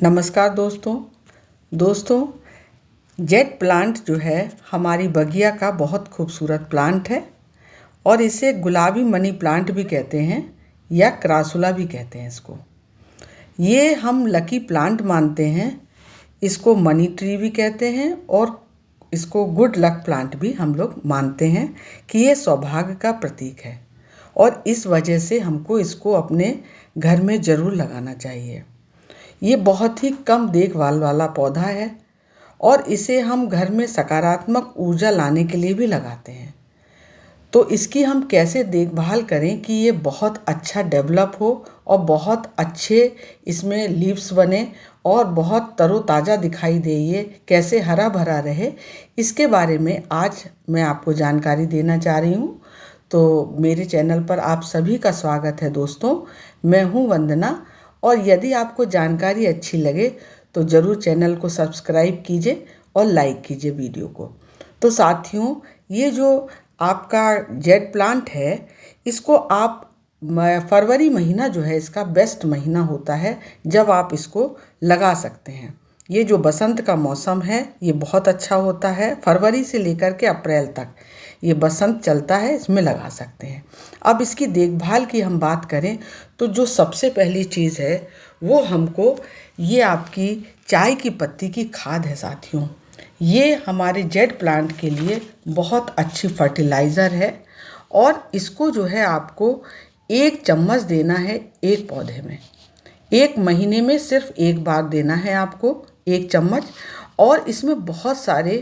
नमस्कार दोस्तों jade plant जो है हमारी बगिया का बहुत खूबसूरत प्लांट है और इसे गुलाबी मनी प्लांट भी कहते हैं या क्रासुला भी कहते हैं इसको। ये हम लकी प्लांट मानते हैं, इसको मनी ट्री भी कहते हैं और इसको गुड लक प्लांट भी हम लोग मानते हैं कि ये सौभाग्य का प्रतीक है और इस वजह से हमको इसको अपने घर में ज़रूर लगाना चाहिए। ये बहुत ही कम देखभाल वाला पौधा है और इसे हम घर में सकारात्मक ऊर्जा लाने के लिए भी लगाते हैं। तो इसकी हम कैसे देखभाल करें कि ये बहुत अच्छा डेवलप हो और बहुत अच्छे इसमें लीव्स बने और बहुत तरोताज़ा दिखाई दे, ये कैसे हरा भरा रहे, इसके बारे में आज मैं आपको जानकारी देना चाह रही हूँ। तो मेरे चैनल पर आप सभी का स्वागत है दोस्तों। मैं हूँ वंदना और यदि आपको जानकारी अच्छी लगे तो ज़रूर चैनल को सब्सक्राइब कीजिए और लाइक कीजिए वीडियो को। तो साथियों, ये जो आपका जेट प्लांट है, इसको आप फरवरी महीना जो है इसका बेस्ट महीना होता है जब आप इसको लगा सकते हैं। ये जो बसंत का मौसम है ये बहुत अच्छा होता है, फरवरी से लेकर के अप्रैल तक ये बसंत चलता है, इसमें लगा सकते हैं। अब इसकी देखभाल की हम बात करें तो जो सबसे पहली चीज़ है वो हमको ये आपकी चाय की पत्ती की खाद है साथियों। ये हमारे जेट प्लांट के लिए बहुत अच्छी फर्टिलाइज़र है और इसको जो है आपको 1 चम्मच देना है एक पौधे में। 1 महीने में सिर्फ एक बार देना है आपको 1 चम्मच। और इसमें बहुत सारे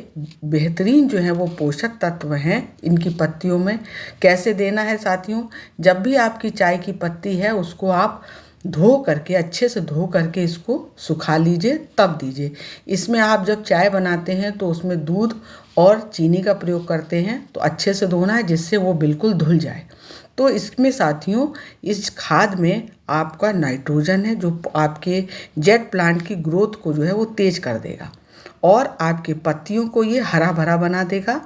बेहतरीन जो हैं वो पोषक तत्व हैं इनकी पत्तियों में। कैसे देना है साथियों, जब भी आपकी चाय की पत्ती है उसको आप धो करके, अच्छे से धो करके इसको सुखा लीजिए तब दीजिए। इसमें आप जब चाय बनाते हैं तो उसमें दूध और चीनी का प्रयोग करते हैं, तो अच्छे से धोना है जिससे वो बिल्कुल धुल जाए। तो इसमें साथियों इस खाद में आपका नाइट्रोजन है जो आपके जेट प्लांट की ग्रोथ को जो है वो तेज़ कर देगा और आपकी पत्तियों को ये हरा भरा बना देगा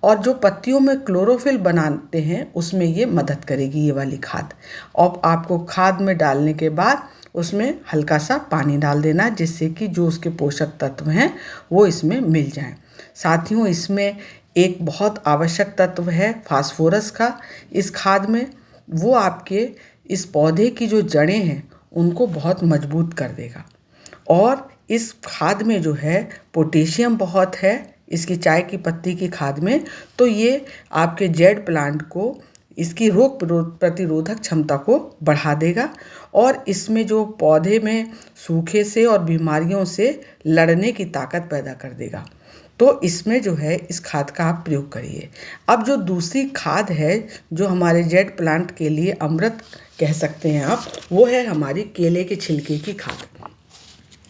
और जो पत्तियों में क्लोरोफिल बनाते हैं उसमें ये मदद करेगी ये वाली खाद। और आपको खाद में डालने के बाद उसमें हल्का सा पानी डाल देना जिससे कि जो उसके पोषक तत्व हैं वो इसमें मिल जाएं। साथियों, इसमें एक बहुत आवश्यक तत्व है फास्फोरस का इस खाद में। वो आपके इस पौधे की जो जड़ें हैं उनको बहुत मजबूत कर देगा। और इस खाद में जो है पोटेशियम बहुत है इसकी चाय की पत्ती की खाद में, तो ये आपके जेट प्लांट को इसकी रोग प्रतिरोधक क्षमता को बढ़ा देगा और इसमें जो पौधे में सूखे से और बीमारियों से लड़ने की ताकत पैदा कर देगा। तो इसमें जो है इस खाद का आप प्रयोग करिए। अब जो दूसरी खाद है जो हमारे जेट प्लांट के लिए अमृत कह सकते हैं आप, वो है हमारी केले के छिलके की खाद।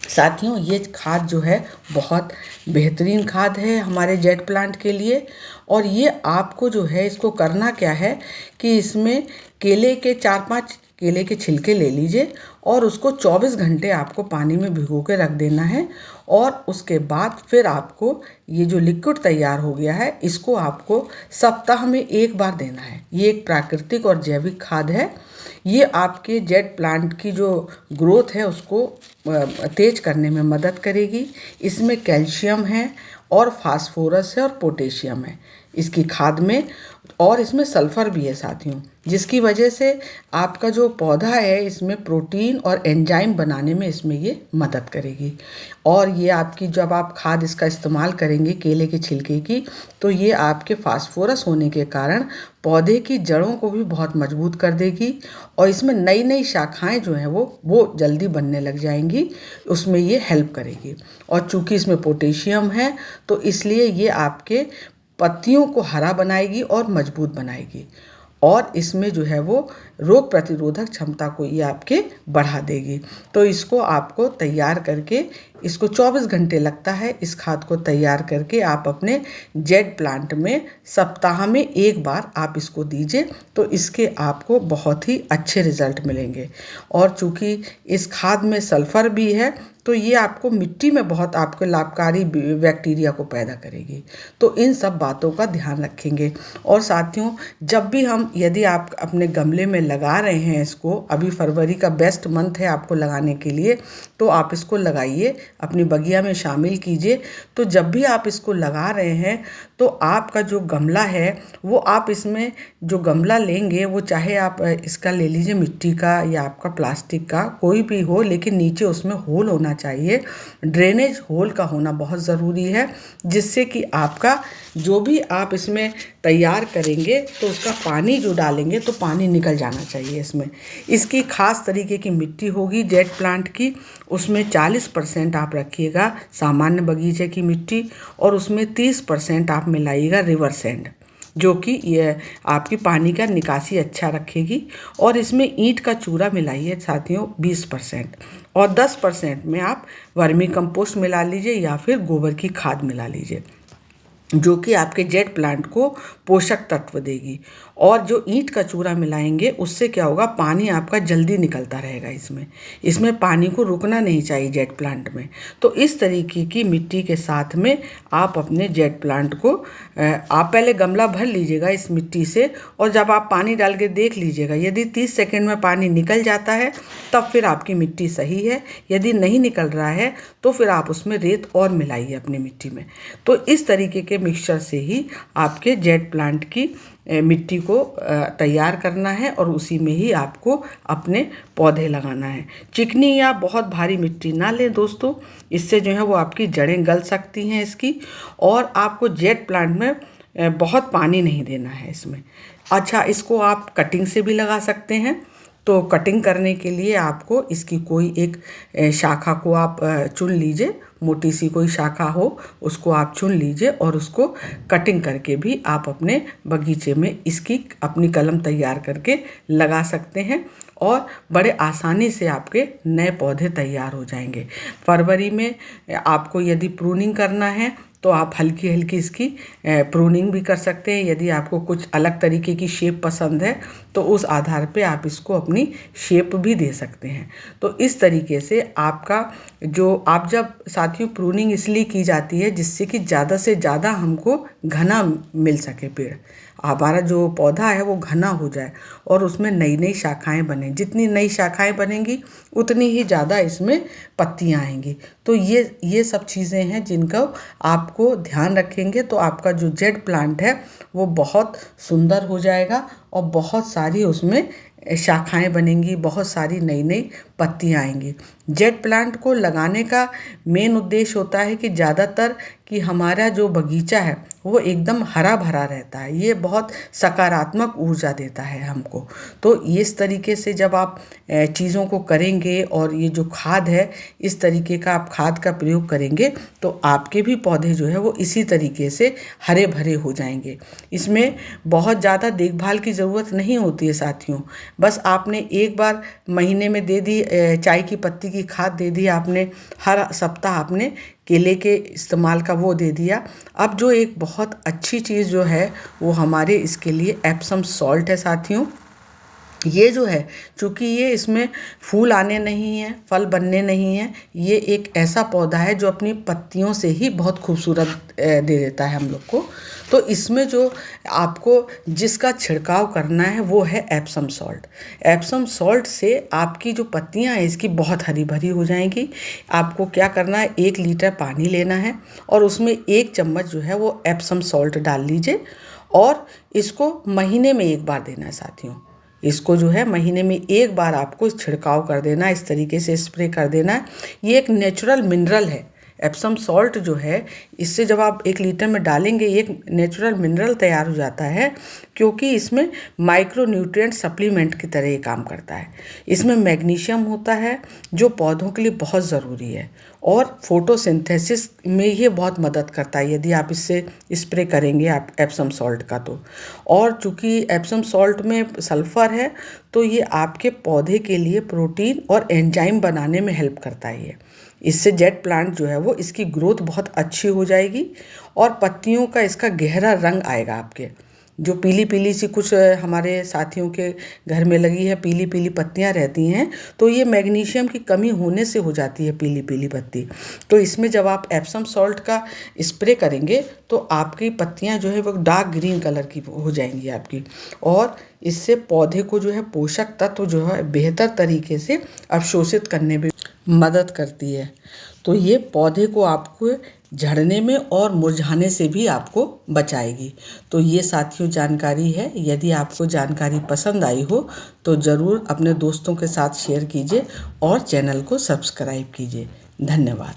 साथियों, ये खाद जो है बहुत बेहतरीन खाद है हमारे जेट प्लांट के लिए। और ये आपको जो है इसको करना क्या है कि इसमें केले के 4-5 केले के छिलके ले लीजिए और उसको 24 घंटे आपको पानी में भिगो के रख देना है और उसके बाद फिर आपको ये जो लिक्विड तैयार हो गया है इसको आपको सप्ताह में 1 बार देना है। ये एक प्राकृतिक और जैविक खाद है। ये आपके जेट प्लांट की जो ग्रोथ है उसको तेज करने में मदद करेगी। इसमें कैल्शियम है और फास्फोरस है और पोटेशियम है इसकी खाद में, और इसमें सल्फ़र भी है साथियों, जिसकी वजह से आपका जो पौधा है इसमें प्रोटीन और एंजाइम बनाने में इसमें ये मदद करेगी। और ये आपकी जब आप खाद इसका इस्तेमाल करेंगे केले के छिलके की, तो ये आपके फास्फोरस होने के कारण पौधे की जड़ों को भी बहुत मजबूत कर देगी और इसमें नई नई शाखाएं जो हैं वो जल्दी बनने लग जाएंगी, उसमें ये हेल्प करेगी। और चूँकि इसमें पोटेशियम है तो इसलिए ये आपके पत्तियों को हरा बनाएगी और मजबूत बनाएगी और इसमें जो है वो रोग प्रतिरोधक क्षमता को ये आपके बढ़ा देगी। तो इसको आपको तैयार करके, इसको 24 घंटे लगता है इस खाद को तैयार करके आप अपने जेट प्लांट में सप्ताह में 1 बार आप इसको दीजिए, तो इसके आपको बहुत ही अच्छे रिजल्ट मिलेंगे। और चूँकि इस खाद में सल्फ़र भी है तो ये आपको मिट्टी में बहुत आपके लाभकारी बैक्टीरिया को पैदा करेगी। तो इन सब बातों का ध्यान रखेंगे। और साथियों, जब भी हम यदि आप अपने गमले में लगा रहे हैं इसको, अभी फरवरी का बेस्ट मंथ है आपको लगाने के लिए, तो आप इसको लगाइए, अपनी बगिया में शामिल कीजिए। तो जब भी आप इसको लगा रहे हैं तो आपका जो गमला है वो आप इसमें जो गमला लेंगे वो चाहे आप इसका ले लीजिए मिट्टी का या आपका प्लास्टिक का, कोई भी हो, लेकिन नीचे उसमें होल होना चाहिए। ड्रेनेज होल का होना बहुत ज़रूरी है, जिससे कि आपका जो भी आप इसमें तैयार करेंगे तो उसका पानी जो डालेंगे तो पानी निकल जाना चाहिए इसमें। इसकी खास तरीके की मिट्टी होगी जेट प्लांट की, उसमें 40% आप रखिएगा सामान्य बगीचे की मिट्टी और उसमें 30% आप मिलाइएगा रिवर सैंड, जो कि ये आपकी पानी का निकासी अच्छा रखेगी। और इसमें ईंट का चूरा मिलाइए साथियों 20%, और 10% में आप वर्मी कंपोस्ट मिला लीजिए या फिर गोबर की खाद मिला लीजिए, जो कि आपके जेट प्लांट को पोषक तत्व देगी। और जो ईंट का चूरा मिलाएंगे उससे क्या होगा, पानी आपका जल्दी निकलता रहेगा इसमें पानी को रुकना नहीं चाहिए जेट प्लांट में। तो इस तरीके की मिट्टी के साथ में आप अपने जेट प्लांट को आप पहले गमला भर लीजिएगा इस मिट्टी से, और जब आप पानी डाल के देख लीजिएगा, यदि 30 सेकेंड में पानी निकल जाता है तब फिर आपकी मिट्टी सही है, यदि नहीं निकल रहा है तो फिर आप उसमें रेत और मिलाइए अपनी मिट्टी में। तो इस तरीके के मिक्सचर से ही आपके जेट प्लांट की मिट्टी को तैयार करना है और उसी में ही आपको अपने पौधे लगाना है। चिकनी या बहुत भारी मिट्टी ना लें दोस्तों, इससे जो है वो आपकी जड़ें गल सकती हैं इसकी, और आपको जेट प्लांट में बहुत पानी नहीं देना है इसमें। अच्छा, इसको आप कटिंग से भी लगा सकते हैं। तो कटिंग करने के लिए आपको इसकी कोई एक शाखा को आप चुन लीजिए, मोटी सी कोई शाखा हो उसको आप चुन लीजिए और उसको कटिंग करके भी आप अपने बगीचे में इसकी अपनी कलम तैयार करके लगा सकते हैं, और बड़े आसानी से आपके नए पौधे तैयार हो जाएंगे। फरवरी में आपको यदि प्रूनिंग करना है तो आप हल्की हल्की इसकी प्रूनिंग भी कर सकते हैं। यदि आपको कुछ अलग तरीके की शेप पसंद है तो उस आधार पे आप इसको अपनी शेप भी दे सकते हैं। तो इस तरीके से आपका जो आप जब साथियों प्रूनिंग इसलिए की जाती है जिससे कि ज़्यादा से ज़्यादा हमको घना मिल सके पेड़, हमारा जो पौधा है वो घना हो जाए और उसमें नई नई शाखाएं बने। जितनी नई शाखाएं बनेंगी उतनी ही ज़्यादा इसमें पत्तियां आएंगी। तो ये सब चीज़ें हैं जिनका आपको ध्यान रखेंगे तो आपका जो जेट प्लांट है वो बहुत सुंदर हो जाएगा और बहुत सारी उसमें शाखाएं बनेंगी, बहुत सारी नई नई पत्तियां आएंगी। जेट प्लांट को लगाने का मेन उद्देश्य होता है कि ज़्यादातर कि हमारा जो बगीचा है वो एकदम हरा भरा रहता है, ये बहुत सकारात्मक ऊर्जा देता है हमको। तो इस तरीके से जब आप चीज़ों को करेंगे और ये जो खाद है इस तरीके का आप खाद का प्रयोग करेंगे तो आपके भी पौधे जो है वो इसी तरीके से हरे भरे हो जाएंगे। इसमें बहुत ज़्यादा देखभाल की ज़रूरत नहीं होती है साथियों, बस आपने एक बार महीने में दे दी चाय की पत्ती की खाद दे दी आपने, हर सप्ताह आपने केले के इस्तेमाल का वो दे दिया। अब जो एक बहुत अच्छी चीज़ जो है वो हमारे इसके लिए एप्सम सॉल्ट है साथियों। ये जो है चूँकि ये इसमें फूल आने नहीं हैं, फल बनने नहीं हैं, ये एक ऐसा पौधा है जो अपनी पत्तियों से ही बहुत खूबसूरत दे देता है हम लोग को। तो इसमें जो आपको जिसका छिड़काव करना है वो है एप्सम सॉल्ट। एप्सम सॉल्ट से आपकी जो पत्तियां हैं इसकी बहुत हरी भरी हो जाएंगी। आपको क्या करना है, 1 लीटर पानी लेना है और उसमें 1 चम्मच जो है वो एप्सम सॉल्ट डाल लीजिए और इसको महीने में 1 बार देना है साथियों। इसको जो है महीने में 1 बार आपको छिड़काव कर देना है, इस तरीके से स्प्रे कर देना है। ये एक नेचुरल मिनरल है। एप्सम सॉल्ट जो है इससे जब आप 1 लीटर में डालेंगे एक नेचुरल मिनरल तैयार हो जाता है, क्योंकि इसमें माइक्रो न्यूट्रिएंट सप्लीमेंट की तरह ये काम करता है। इसमें मैग्नीशियम होता है जो पौधों के लिए बहुत ज़रूरी है और फोटोसिंथेसिस में ये बहुत मदद करता है यदि आप इससे स्प्रे करेंगे आप एप्सम सॉल्ट का तो। और चूँकि एप्सम सॉल्ट में सल्फ़र है तो ये आपके पौधे के लिए प्रोटीन और एंजाइम बनाने में हेल्प करता है ये। इससे जेट प्लांट जो है वो इसकी ग्रोथ बहुत अच्छी हो जाएगी और पत्तियों का इसका गहरा रंग आएगा। आपके जो पीली पीली सी कुछ हमारे साथियों के घर में लगी है पीली पीली पत्तियां रहती हैं तो ये मैग्नीशियम की कमी होने से हो जाती है पीली पीली पत्ती। तो इसमें जब आप एप्सम सॉल्ट का स्प्रे करेंगे तो आपकी पत्तियां जो है वो डार्क ग्रीन कलर की हो जाएंगी आपकी। और इससे पौधे को जो है पोषक तत्व जो है बेहतर तरीके से अवशोषित करने में मदद करती है। तो ये पौधे को आपको झड़ने में और मुरझाने से भी आपको बचाएगी। तो ये साथियों जानकारी है। यदि आपको जानकारी पसंद आई हो तो ज़रूर अपने दोस्तों के साथ शेयर कीजिए और चैनल को सब्सक्राइब कीजिए। धन्यवाद।